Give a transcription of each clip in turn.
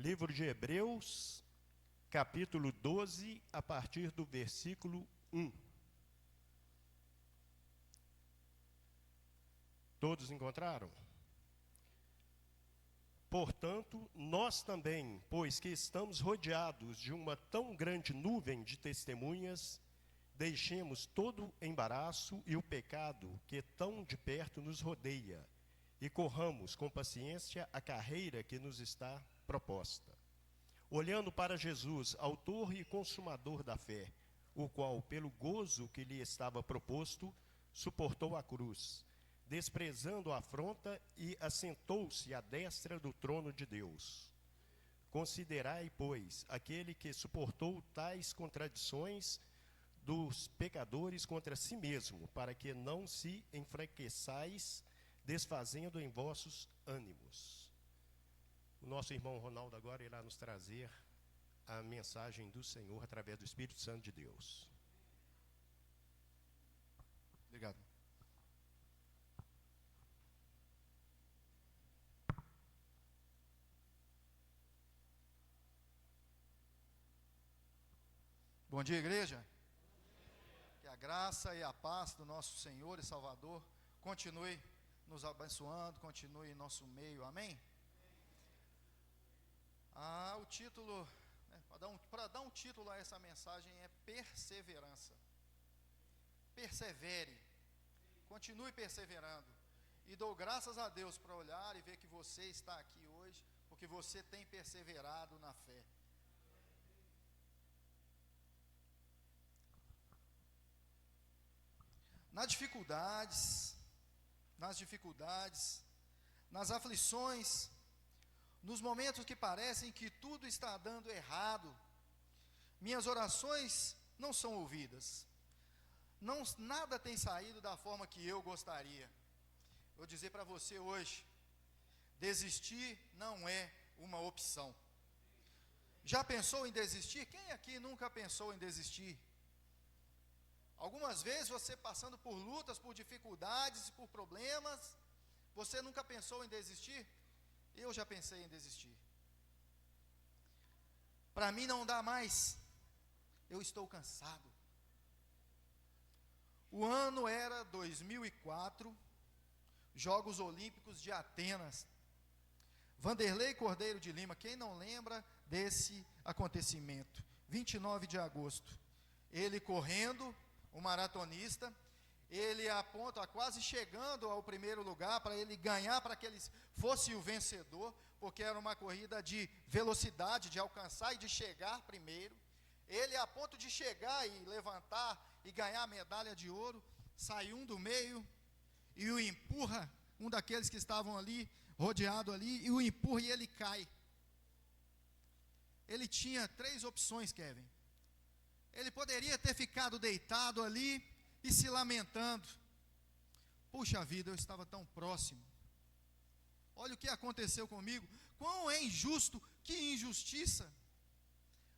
Livro de Hebreus, capítulo 12, a partir do versículo 1. Todos encontraram? Portanto, nós também, pois que estamos rodeados de uma tão grande nuvem de testemunhas, deixemos todo o embaraço e o pecado que tão de perto nos rodeia, e corramos com paciência a carreira que nos está proposta. Olhando para Jesus, autor e consumador da fé, o qual, pelo gozo que lhe estava proposto, suportou a cruz, desprezando a afronta, e assentou-se à destra do trono de Deus. Considerai, pois, aquele que suportou tais contradições dos pecadores contra si mesmo, para que não se enfraqueçais, desfazendo em vossos ânimos. O nosso irmão Ronaldo agora irá nos trazer a mensagem do Senhor através do Espírito Santo de Deus. Obrigado. Bom dia, igreja. Que a graça e a paz do nosso Senhor e Salvador continue nos abençoando, continue em nosso meio, amém? O título, para dar um título a essa mensagem é perseverança. Persevere, continue perseverando. E dou graças a Deus para olhar e ver que você está aqui hoje, porque você tem perseverado na fé. Nas dificuldades, nas aflições, nos momentos que parecem que tudo está dando errado, minhas orações não são ouvidas. Nada tem saído da forma que eu gostaria. Vou dizer para você hoje, desistir não é uma opção. Já pensou em desistir? Quem aqui nunca pensou em desistir? Algumas vezes você passando por lutas, por dificuldades, por problemas, você nunca pensou em desistir? Eu já pensei em desistir. Para mim não dá mais, eu estou cansado. O ano era 2004, Jogos Olímpicos de Atenas. Vanderlei Cordeiro de Lima, quem não lembra desse acontecimento? 29 de agosto, ele correndo, um maratonista, ele aponta quase chegando ao primeiro lugar, para ele ganhar, para que ele fosse o vencedor, porque era uma corrida de velocidade, de alcançar e de chegar primeiro. Ele, a ponto de chegar e levantar e ganhar a medalha de ouro, sai um do meio e o empurra, um daqueles que estavam ali, rodeado ali, e o empurra e ele cai. Ele tinha 3 opções, Kevin. Ele poderia ter ficado deitado ali e se lamentando. Puxa vida, eu estava tão próximo. Olha o que aconteceu comigo. Quão é injusto, que injustiça.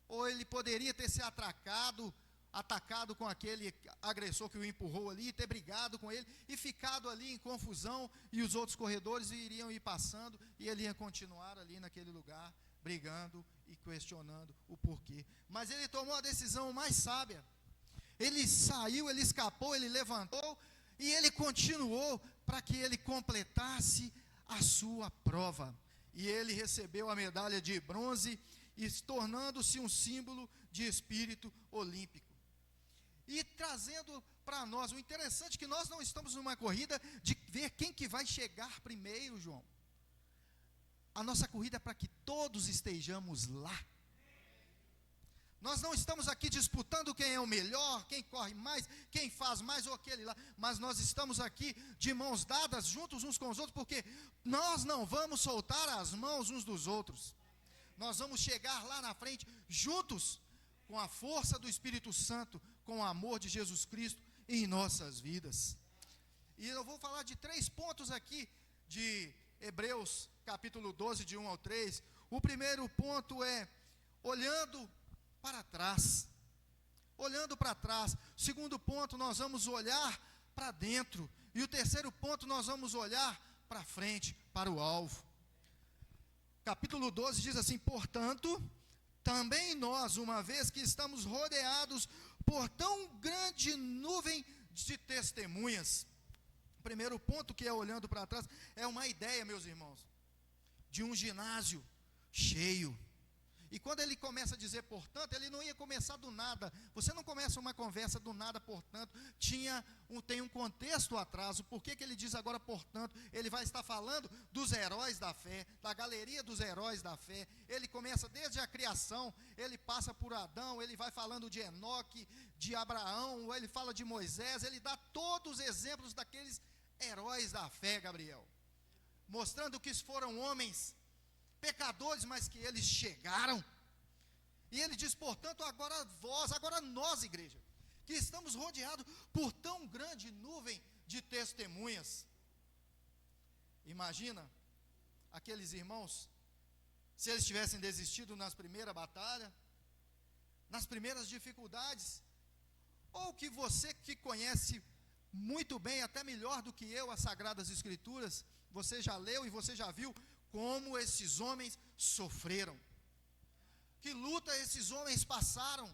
Ou ele poderia ter se atacado com aquele agressor que o empurrou ali, ter brigado com ele e ficado ali em confusão, e os outros corredores iriam ir passando e ele ia continuar ali naquele lugar, brigando e questionando o porquê. Mas ele tomou a decisão mais sábia. Ele saiu, ele escapou, ele levantou e ele continuou para que ele completasse a sua prova. E ele recebeu a medalha de bronze, e tornando-se um símbolo de espírito olímpico. E trazendo para nós, o interessante é que nós não estamos numa corrida de ver quem que vai chegar primeiro, João. A nossa corrida é para que todos estejamos lá. Nós não estamos aqui disputando quem é o melhor, quem corre mais, quem faz mais ou aquele lá, mas nós estamos aqui de mãos dadas, juntos uns com os outros, porque nós não vamos soltar as mãos uns dos outros. Nós vamos chegar lá na frente, juntos, com a força do Espírito Santo, com o amor de Jesus Cristo em nossas vidas. E eu vou falar de 3 pontos aqui, de Hebreus, capítulo 12, de 1 ao 3. O primeiro ponto é, olhando para trás. Olhando para trás. O segundo ponto, nós vamos olhar para dentro. E o terceiro ponto, nós vamos olhar para frente, para o alvo. capítulo 12 diz assim: portanto, também nós, uma vez que estamos rodeados por tão grande nuvem de testemunhas. O primeiro ponto, que é olhando para trás, é uma ideia, meus irmãos, de um ginásio cheio. E quando ele começa a dizer portanto, ele não ia começar do nada. Você não começa uma conversa do nada, portanto. Tem um contexto atrás. Por que ele diz agora portanto? Ele vai estar falando dos heróis da fé, da galeria dos heróis da fé. Ele começa desde a criação, ele passa por Adão, ele vai falando de Enoque, de Abraão, ele fala de Moisés, ele dá todos os exemplos daqueles heróis da fé, Gabriel. Mostrando que foram homens pecadores, mas que eles chegaram. E ele diz, portanto, agora nós, igreja, que estamos rodeados por tão grande nuvem de testemunhas. Imagina aqueles irmãos, se eles tivessem desistido nas primeiras batalhas, nas primeiras dificuldades, ou que você que conhece muito bem, até melhor do que eu, as Sagradas Escrituras, você já leu e você já viu como esses homens sofreram, que luta esses homens passaram,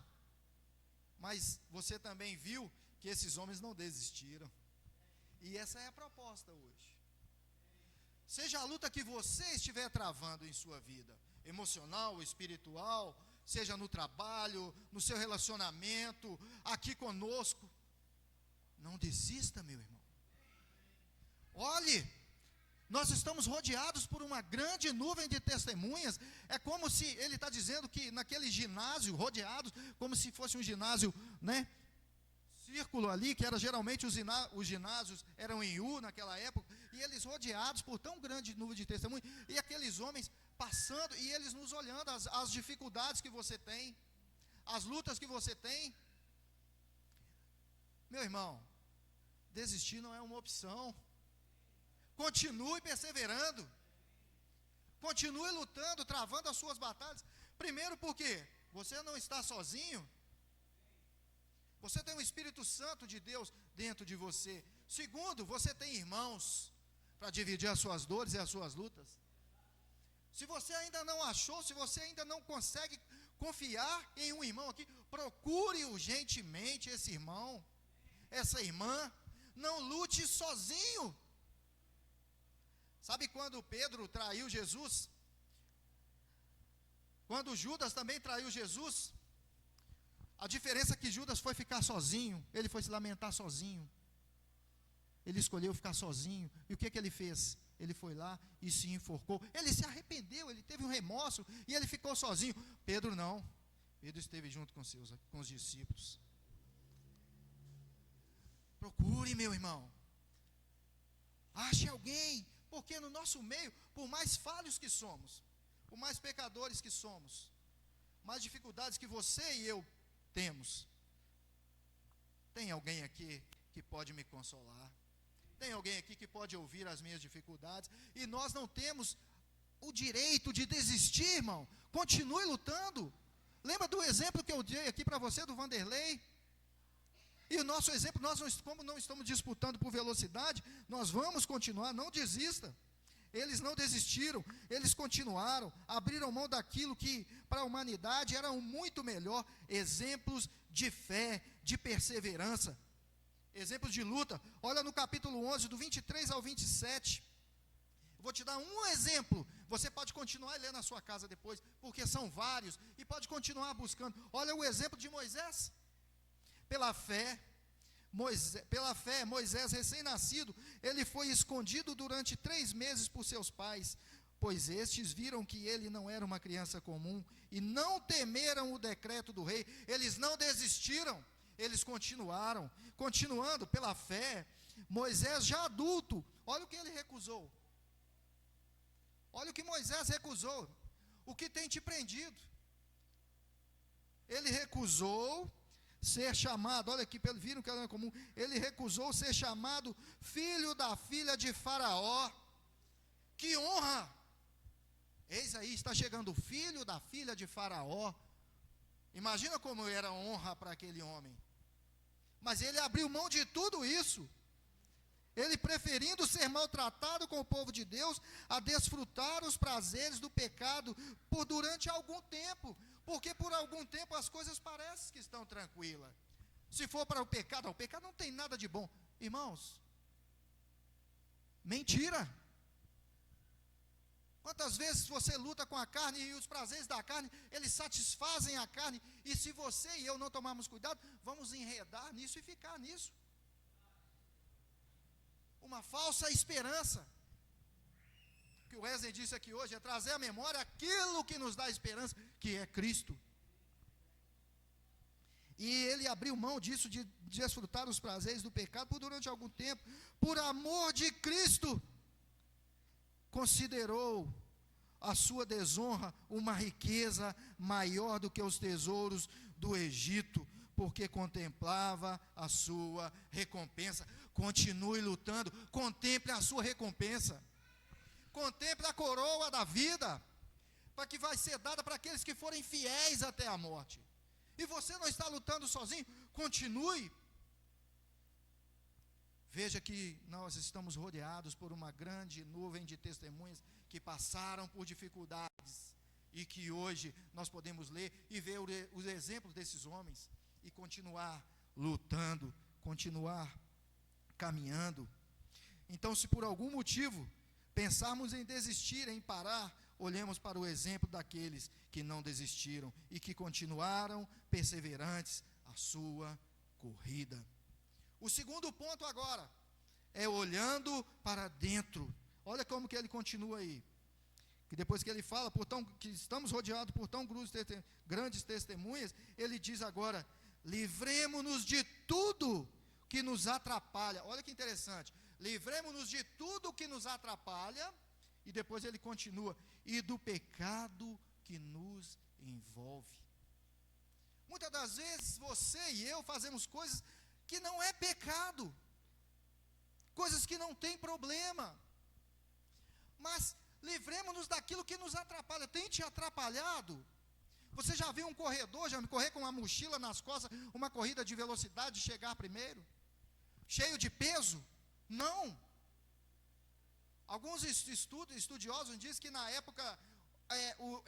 mas você também viu que esses homens não desistiram, e essa é a proposta hoje. Seja a luta que você estiver travando em sua vida, emocional, espiritual, seja no trabalho, no seu relacionamento, aqui conosco, não desista, meu irmão. Olhe, nós estamos rodeados por uma grande nuvem de testemunhas. É como se ele está dizendo que naquele ginásio, rodeados, como se fosse um ginásio, né? Círculo ali, que era geralmente os ginásios eram em U naquela época, e eles rodeados por tão grande nuvem de testemunhas, e aqueles homens passando, e eles nos olhando, as dificuldades que você tem, as lutas que você tem. Meu irmão, desistir não é uma opção. Continue perseverando, continue lutando, travando as suas batalhas. Primeiro porque você não está sozinho, você tem o Espírito Santo de Deus dentro de você. Segundo, você tem irmãos para dividir as suas dores e as suas lutas. Se você ainda não achou, se você ainda não consegue confiar em um irmão aqui, procure urgentemente esse irmão, essa irmã. Não lute sozinho. Sabe quando Pedro traiu Jesus? Quando Judas também traiu Jesus? A diferença é que Judas foi ficar sozinho, ele foi se lamentar sozinho. Ele escolheu ficar sozinho. E o que ele fez? Ele foi lá e se enforcou. Ele se arrependeu, ele teve um remorso e ele ficou sozinho. Pedro não. Pedro esteve junto com os discípulos. Procure, meu irmão. Ache alguém. Porque no nosso meio, por mais falhos que somos, por mais pecadores que somos, mais dificuldades que você e eu temos, tem alguém aqui que pode me consolar, tem alguém aqui que pode ouvir as minhas dificuldades, e nós não temos o direito de desistir, irmão. Continue lutando. Lembra do exemplo que eu dei aqui para você, do Vanderlei? E o nosso exemplo, como não estamos disputando por velocidade, nós vamos continuar, não desista. Eles não desistiram, eles continuaram, abriram mão daquilo que para a humanidade era um muito melhor. Exemplos de fé, de perseverança, exemplos de luta. Olha no capítulo 11, do 23 ao 27. Eu vou te dar um exemplo. Você pode continuar e ler na sua casa depois, porque são vários, e pode continuar buscando. Olha o exemplo de Moisés. Pela fé, Moisés, recém-nascido, ele foi escondido durante 3 meses por seus pais, pois estes viram que ele não era uma criança comum, e não temeram o decreto do rei. Eles não desistiram, eles continuaram, continuando pela fé. Moisés, já adulto, olha o que ele recusou, olha o que Moisés recusou, o que tem te prendido. Ele recusou ser chamado, olha aqui, viram que era comum, ele recusou ser chamado filho da filha de Faraó. Que honra! Eis aí, está chegando o filho da filha de Faraó. Imagina como era honra para aquele homem. Mas ele abriu mão de tudo isso. ele preferindo ser maltratado com o povo de Deus, a desfrutar os prazeres do pecado por durante algum tempo, porque por algum tempo as coisas parecem que estão tranquilas. Se for para o pecado não tem nada de bom. Irmãos, mentira. Quantas vezes você luta com a carne e os prazeres da carne, eles satisfazem a carne, e se você e eu não tomarmos cuidado, vamos enredar nisso e ficar nisso. Uma falsa esperança. O que o Wesley disse aqui hoje é trazer à memória aquilo que nos dá esperança, que é Cristo. E ele abriu mão disso, de desfrutar os prazeres do pecado por durante algum tempo, por amor de Cristo. Considerou a sua desonra uma riqueza maior do que os tesouros do Egito, porque contemplava a sua recompensa. Continue lutando, contemple a sua recompensa, contemple a coroa da vida, para que vai ser dada para aqueles que forem fiéis até a morte. E você não está lutando sozinho, continue. Veja que nós estamos rodeados por uma grande nuvem de testemunhas que passaram por dificuldades e que hoje nós podemos ler e ver os exemplos desses homens e continuar lutando, continuar caminhando. Então, se por algum motivo pensarmos em desistir, em parar, olhemos para o exemplo daqueles que não desistiram e que continuaram perseverantes a sua corrida. O segundo ponto agora é olhando para dentro. Olha como que ele continua aí. Que depois que ele fala que estamos rodeados por tão grandes testemunhas, ele diz agora: livremo-nos de tudo que nos atrapalha. Olha que interessante. Livremo-nos de tudo que nos atrapalha. E depois ele continua: e do pecado que nos envolve. Muitas das vezes você e eu fazemos coisas que não é pecado, coisas que não tem problema, mas livremos-nos daquilo que nos atrapalha. Tem te atrapalhado? Você já viu um corredor, já correr com uma mochila nas costas, uma corrida de velocidade, chegar primeiro, cheio de peso? Não. Alguns estudiosos dizem que na época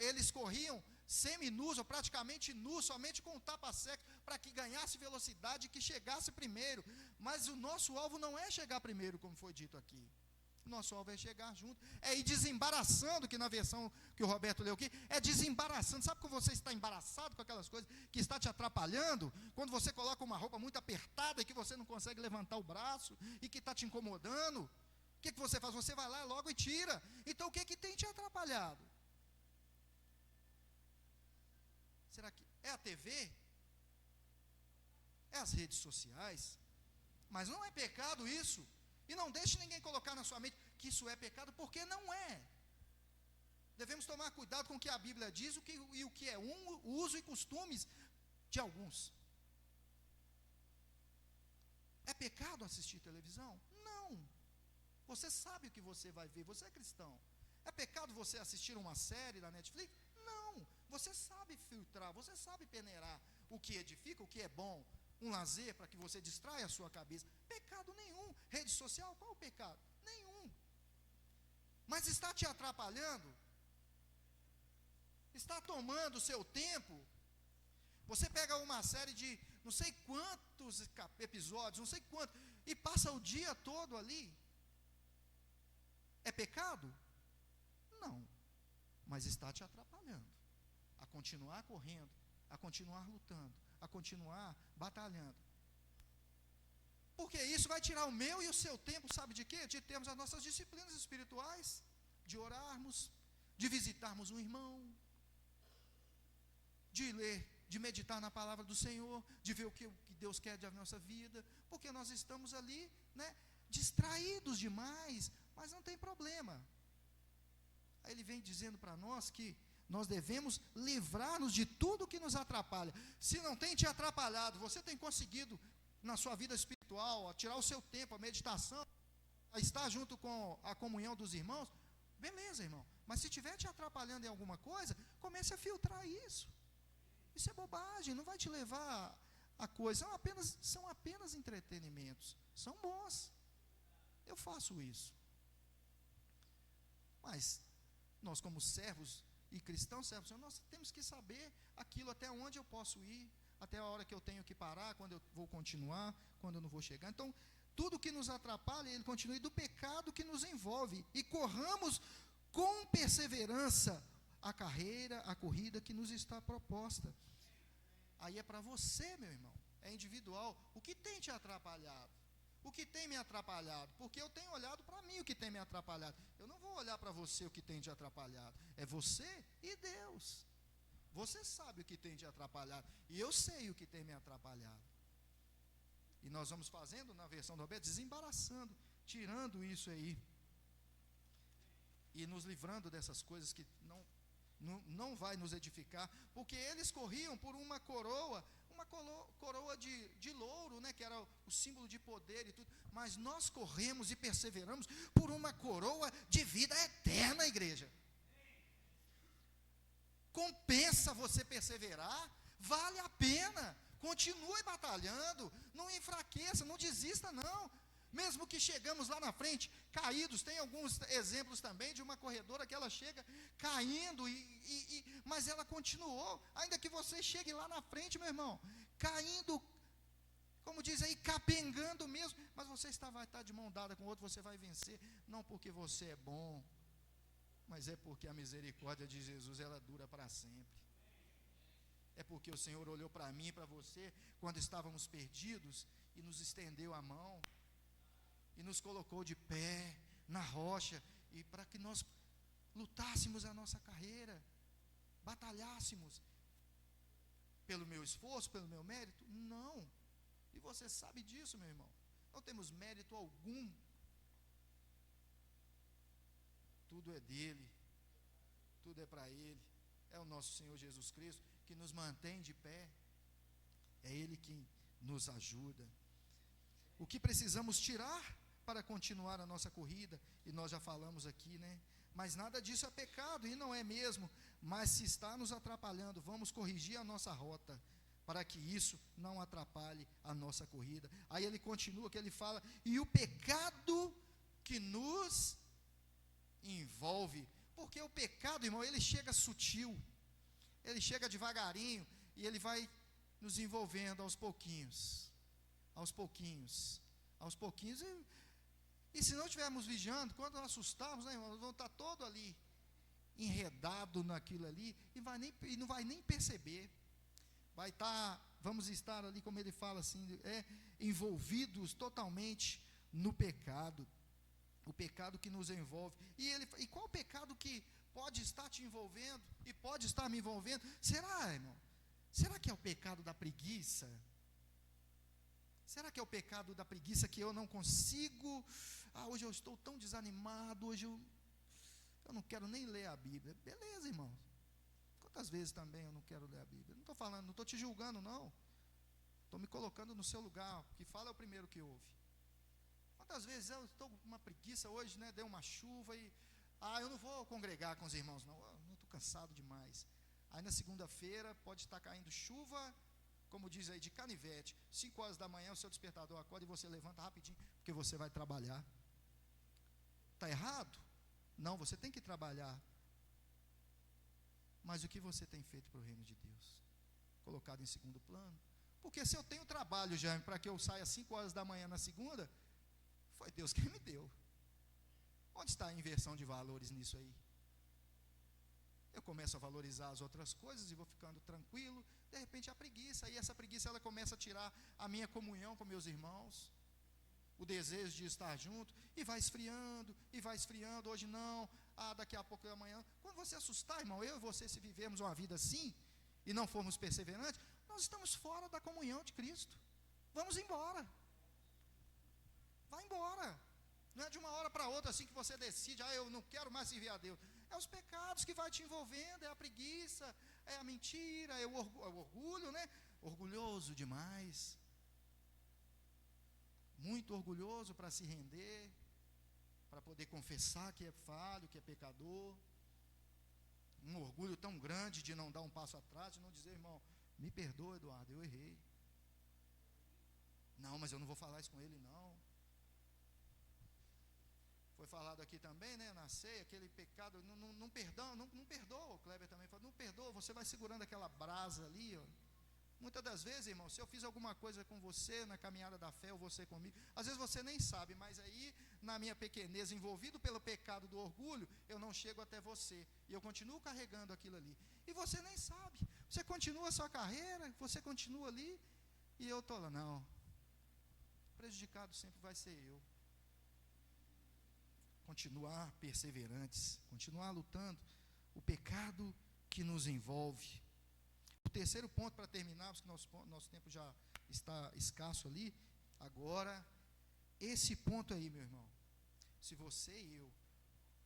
eles corriam semi-nus ou praticamente nus, somente com o tapa-seco, para que ganhasse velocidade e que chegasse primeiro. Mas o nosso alvo não é chegar primeiro, como foi dito aqui. O nosso alvo é chegar junto, é ir desembaraçando, que na versão que o Roberto leu aqui, é desembaraçando. Sabe quando você está embaraçado com aquelas coisas que está te atrapalhando? Quando você coloca uma roupa muito apertada e que você não consegue levantar o braço e que está te incomodando, o que você faz? Você vai lá logo e tira. Então o que tem te atrapalhado? Será que é a TV? É as redes sociais? Mas não é pecado isso. E não deixe ninguém colocar na sua mente que isso é pecado, porque não é. Devemos tomar cuidado com o que a Bíblia diz e o que é o uso e costumes de alguns. É pecado assistir televisão? Não. Você sabe o que você vai ver, você é cristão. É pecado você assistir uma série da Netflix? Não. Você sabe filtrar, você sabe peneirar o que edifica, o que é bom, um lazer para que você distraia a sua cabeça. Pecado nenhum. Rede social, qual o pecado? Nenhum. Mas está te atrapalhando? Está tomando o seu tempo? Você pega uma série de não sei quantos episódios, não sei quantos, e passa o dia todo ali. É pecado? Não. Mas está te atrapalhando a continuar correndo, a continuar lutando, a continuar batalhando. Porque isso vai tirar o meu e o seu tempo, sabe de quê? De termos as nossas disciplinas espirituais, de orarmos, de visitarmos um irmão, de ler, de meditar na palavra do Senhor, de ver o que Deus quer da nossa vida, porque nós estamos ali, distraídos demais, mas não tem problema. Aí ele vem dizendo para nós que nós devemos livrar-nos de tudo que nos atrapalha. Se não tem te atrapalhado, você tem conseguido na sua vida espiritual, a tirar o seu tempo, a meditação, a estar junto com a comunhão dos irmãos, beleza, irmão. Mas se estiver te atrapalhando em alguma coisa, comece a filtrar isso. Isso é bobagem, não vai te levar a coisa. São apenas entretenimentos. São bons. Eu faço isso. Mas nós, como servos e cristãos, servos do Senhor, nós temos que saber aquilo até onde eu posso ir, até a hora que eu tenho que parar, quando eu vou continuar, quando eu não vou chegar. Então, tudo que nos atrapalha, ele continue do pecado que nos envolve, e corramos com perseverança a carreira, a corrida que nos está proposta. Aí é para você, meu irmão, é individual. O que tem te atrapalhado? O que tem me atrapalhado? Porque eu tenho olhado para mim o que tem me atrapalhado. Eu não vou olhar para você o que tem te atrapalhado. É você e Deus. Você sabe o que tem te atrapalhado, e eu sei o que tem me atrapalhado. E nós vamos fazendo, na versão do Roberto, desembaraçando, tirando isso aí, e nos livrando dessas coisas que não vai nos edificar, porque eles corriam por uma coroa de louro, né, que era o símbolo de poder e tudo, mas nós corremos e perseveramos por uma coroa de vida eterna, igreja. Compensa você perseverar, vale a pena, continue batalhando, não enfraqueça, não desista não, mesmo que chegamos lá na frente, caídos. Tem alguns exemplos também de uma corredora que ela chega caindo, mas ela continuou, ainda que você chegue lá na frente, meu irmão, caindo, como diz aí, capengando mesmo, mas você vai estar de mão dada com o outro, você vai vencer, não porque você é bom, mas é porque a misericórdia de Jesus, ela dura para sempre. É porque o Senhor olhou para mim e para você, quando estávamos perdidos, e nos estendeu a mão, e nos colocou de pé, na rocha, e para que nós lutássemos a nossa carreira, batalhássemos. Pelo meu esforço, pelo meu mérito? Não. E você sabe disso, meu irmão. Não temos mérito algum. Tudo é dele, tudo é para ele. É o nosso Senhor Jesus Cristo que nos mantém de pé, é ele que nos ajuda. O que precisamos tirar para continuar a nossa corrida? E nós já falamos aqui, né? Mas nada disso é pecado, e não é mesmo. Mas se está nos atrapalhando, vamos corrigir a nossa rota, para que isso não atrapalhe a nossa corrida. Aí ele continua, que ele fala, e o pecado que nos envolve, porque o pecado, irmão, ele chega sutil, ele chega devagarinho, e ele vai nos envolvendo aos pouquinhos, e se não estivermos vigiando, quando nós assustarmos, né, irmão, nós vamos estar todo ali, enredado naquilo ali, e não vai nem perceber, vamos estar ali, como ele fala assim, envolvidos totalmente no pecado, o pecado que nos envolve. E qual pecado que pode estar te envolvendo e pode estar me envolvendo? Será, irmão? Será que é o pecado da preguiça? Será que é o pecado da preguiça, que eu não consigo? Hoje eu estou tão desanimado, hoje eu não quero nem ler a Bíblia. Beleza, irmão. Quantas vezes também eu não quero ler a Bíblia? Não estou falando, não estou te julgando, não. Estou me colocando no seu lugar. O que fala é o primeiro que ouve. Quantas vezes eu estou com uma preguiça hoje, né? Deu uma chuva e eu não vou congregar com os irmãos, não. Eu estou cansado demais. Aí na segunda-feira pode estar caindo chuva, como diz aí, de canivete. 5 horas da manhã o seu despertador acorda e você levanta rapidinho, porque você vai trabalhar. Está errado? Não, você tem que trabalhar. Mas o que você tem feito para o reino de Deus? Colocado em segundo plano? Porque se eu tenho trabalho, Jaime, para que eu saia às 5 horas da manhã na segunda, foi Deus quem me deu. Onde está a inversão de valores nisso aí? Eu começo a valorizar as outras coisas e vou ficando tranquilo. De repente a preguiça, e essa preguiça ela começa a tirar a minha comunhão com meus irmãos, o desejo de estar junto, e vai esfriando, hoje não, daqui a pouco amanhã. Quando você assustar, irmão, eu e você, se vivermos uma vida assim, e não formos perseverantes, nós estamos fora da comunhão de Cristo. Vamos embora. Vai embora. Não é de uma hora para outra assim que você decide, eu não quero mais servir a Deus. É os pecados que vai te envolvendo, é a preguiça, é a mentira, é o orgulho, né? Orgulhoso demais. Muito orgulhoso para se render, para poder confessar que é falho, que é pecador. Um orgulho tão grande de não dar um passo atrás, de não dizer, irmão, me perdoa, Eduardo, eu errei. Não, mas eu não vou falar isso com ele, não. Foi falado aqui também, né, na ceia, aquele pecado, não perdoa, o Kleber também falou, não perdoa, você vai segurando aquela brasa ali, ó. Muitas das vezes, irmão, se eu fiz alguma coisa com você na caminhada da fé, ou você comigo, às vezes você nem sabe, mas aí, na minha pequenez, envolvido pelo pecado do orgulho, eu não chego até você, e eu continuo carregando aquilo ali, e você nem sabe, você continua a sua carreira, você continua ali, e eu estou lá, não, prejudicado sempre vai ser eu. Continuar perseverantes, continuar lutando, o pecado que nos envolve. O terceiro ponto, para terminar, porque nosso tempo já está escasso ali, agora, esse ponto aí, meu irmão, se você e eu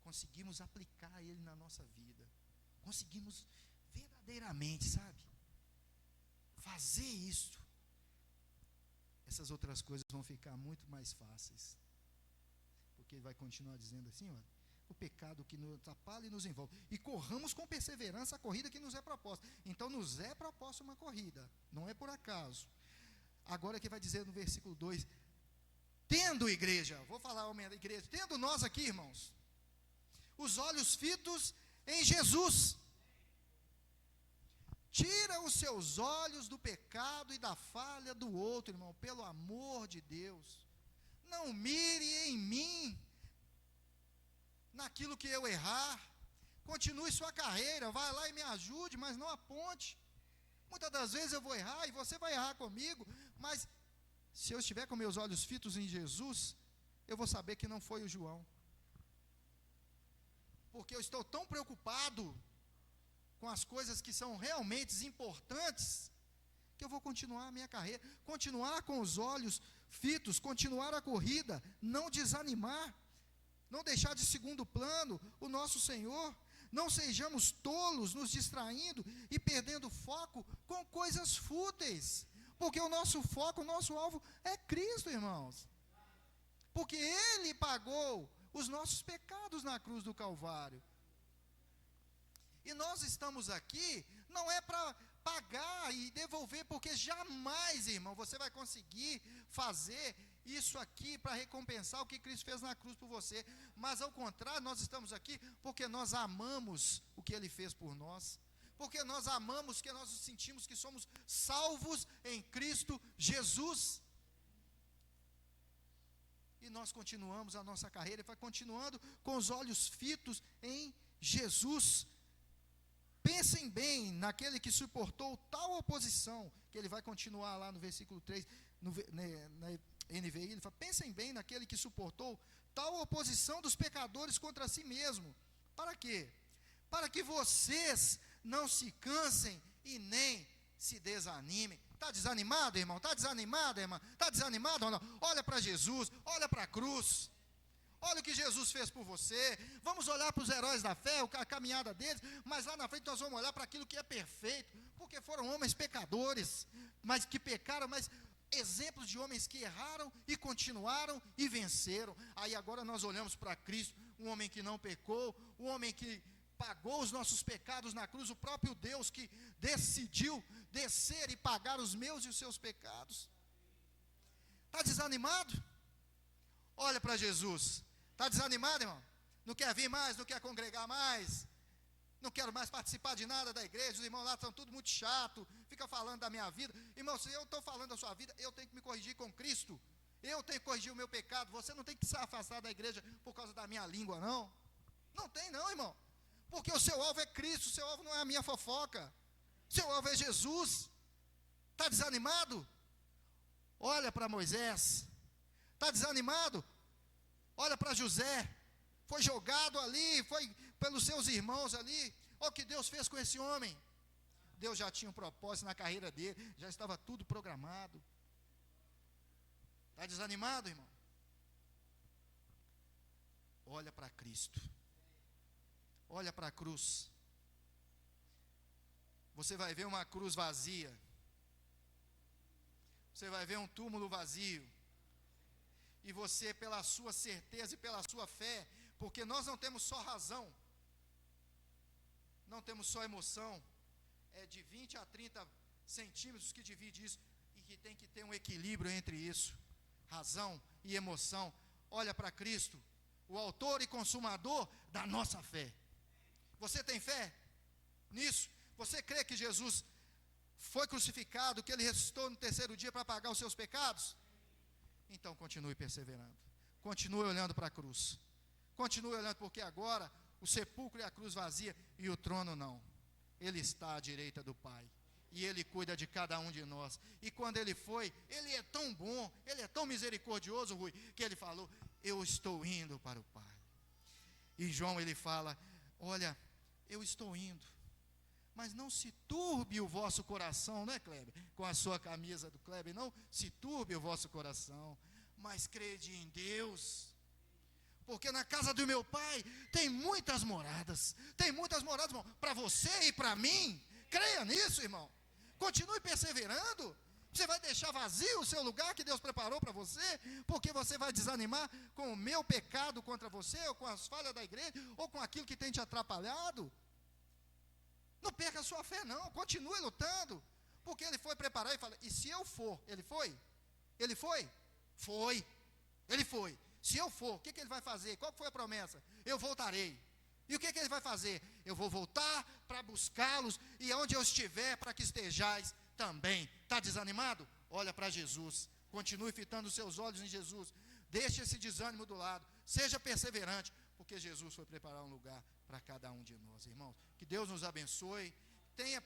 conseguimos aplicar ele na nossa vida, conseguimos verdadeiramente, sabe, fazer isso, essas outras coisas vão ficar muito mais fáceis, porque ele vai continuar dizendo assim, olha, o pecado que nos atrapalha e nos envolve, e corramos com perseverança a corrida que nos é proposta. Então nos é proposta uma corrida, não é por acaso. Agora que vai dizer no versículo 2, tendo igreja, vou falar homem da igreja, tendo nós aqui, irmãos, os olhos fitos em Jesus, tira os seus olhos do pecado e da falha do outro, irmão, pelo amor de Deus, não mire em mim, naquilo que eu errar, continue sua carreira, vai lá e me ajude, mas não aponte. Muitas das vezes eu vou errar e você vai errar comigo, mas se eu estiver com meus olhos fitos em Jesus, eu vou saber que não foi o João, porque eu estou tão preocupado com as coisas que são realmente importantes, que eu vou continuar a minha carreira, continuar com os olhos fitos, continuar a corrida, não desanimar, não deixar de segundo plano o nosso Senhor, não sejamos tolos, nos distraindo e perdendo foco com coisas fúteis, porque o nosso foco, o nosso alvo é Cristo, irmãos, porque Ele pagou os nossos pecados na cruz do Calvário, e nós estamos aqui, não é para pagar e devolver, porque jamais, irmão, você vai conseguir fazer isso aqui para recompensar o que Cristo fez na cruz por você, mas ao contrário, nós estamos aqui porque nós amamos o que Ele fez por nós, porque nós amamos, que nós sentimos que somos salvos em Cristo Jesus, e nós continuamos a nossa carreira, e vai continuando com os olhos fitos em Jesus. Pensem bem naquele que suportou tal oposição, que ele vai continuar lá no versículo 3, na NVI, ele fala, pensem bem naquele que suportou tal oposição dos pecadores contra si mesmo. Para quê? Para que vocês não se cansem e nem se desanimem. Está desanimado, irmão? Está desanimado, irmã? Está desanimado ou não? Olha para Jesus, olha para a cruz. Olha o que Jesus fez por você. Vamos olhar para os heróis da fé, a caminhada deles, mas lá na frente nós vamos olhar para aquilo que é perfeito, porque foram homens pecadores, mas que pecaram, mas exemplos de homens que erraram e continuaram e venceram. Aí agora nós olhamos para Cristo, um homem que não pecou, um homem que pagou os nossos pecados na cruz, o próprio Deus que decidiu descer e pagar os meus e os seus pecados. Está desanimado? Olha para Jesus. Está desanimado, irmão? Não quer vir mais, não quer congregar mais, não quero mais participar de nada da igreja, os irmãos lá estão tudo muito chato, fica falando da minha vida. Irmão, se eu estou falando da sua vida, eu tenho que me corrigir com Cristo, eu tenho que corrigir o meu pecado. Você não tem que se afastar da igreja por causa da minha língua, não. Não tem não, irmão, porque o seu alvo é Cristo, o seu alvo não é a minha fofoca, o seu alvo é Jesus. Está desanimado? Olha para Moisés. Está desanimado? Olha para José, foi jogado ali, foi pelos seus irmãos ali. Olha o que Deus fez com esse homem. Deus já tinha um propósito na carreira dele, já estava tudo programado. Está desanimado, irmão? Olha para Cristo, olha para a cruz. Você vai ver uma cruz vazia, você vai ver um túmulo vazio, e você, pela sua certeza e pela sua fé, porque nós não temos só razão, não temos só emoção, é de 20 a 30 centímetros que divide isso, e que tem que ter um equilíbrio entre isso, razão e emoção. Olha para Cristo, o autor e consumador da nossa fé. Você tem fé nisso? Você crê que Jesus foi crucificado, que ele ressuscitou no terceiro dia para pagar os seus pecados? Então continue perseverando, continue olhando para a cruz, continue olhando, porque agora o sepulcro e a cruz vazia, e o trono não, ele está à direita do Pai, e ele cuida de cada um de nós. E quando ele foi, ele é tão bom, ele é tão misericordioso, Rui, que ele falou: eu estou indo para o Pai. E João, ele fala: olha, eu estou indo, mas não se turbe o vosso coração, não é, Kleber? Com a sua camisa do Kleber, não se turbe o vosso coração, mas crede em Deus, porque na casa do meu Pai tem muitas moradas, irmão, para você e para mim. Creia nisso, irmão, continue perseverando. Você vai deixar vazio o seu lugar que Deus preparou para você, porque você vai desanimar com o meu pecado contra você, ou com as falhas da igreja, ou com aquilo que tem te atrapalhado? Não perca a sua fé, não, continue lutando, porque ele foi preparar e fala: e se eu for? Ele foi? Ele foi? Foi, ele foi. Se eu for, o que ele vai fazer? Qual foi a promessa? Eu voltarei. E o que ele vai fazer? Eu vou voltar para buscá-los, e onde eu estiver, para que estejais também. Está desanimado? Olha para Jesus, continue fitando os seus olhos em Jesus, deixe esse desânimo do lado, seja perseverante, porque Jesus foi preparar um lugar para cada um de nós, irmãos. Que Deus nos abençoe,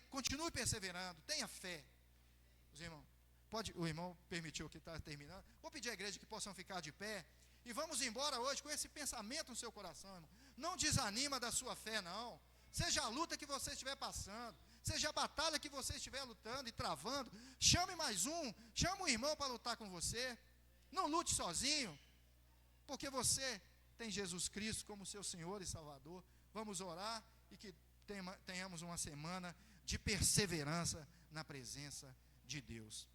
continue perseverando, tenha fé. Os irmãos, o irmão permitiu que está terminando, vou pedir à igreja que possam ficar de pé, e vamos embora hoje com esse pensamento no seu coração, irmão. Não desanima da sua fé, não, seja a luta que você estiver passando, seja a batalha que você estiver lutando e travando, chame mais chame um irmão para lutar com você, não lute sozinho, porque você tem Jesus Cristo como seu Senhor e Salvador. Vamos orar e que tenhamos uma semana de perseverança na presença de Deus.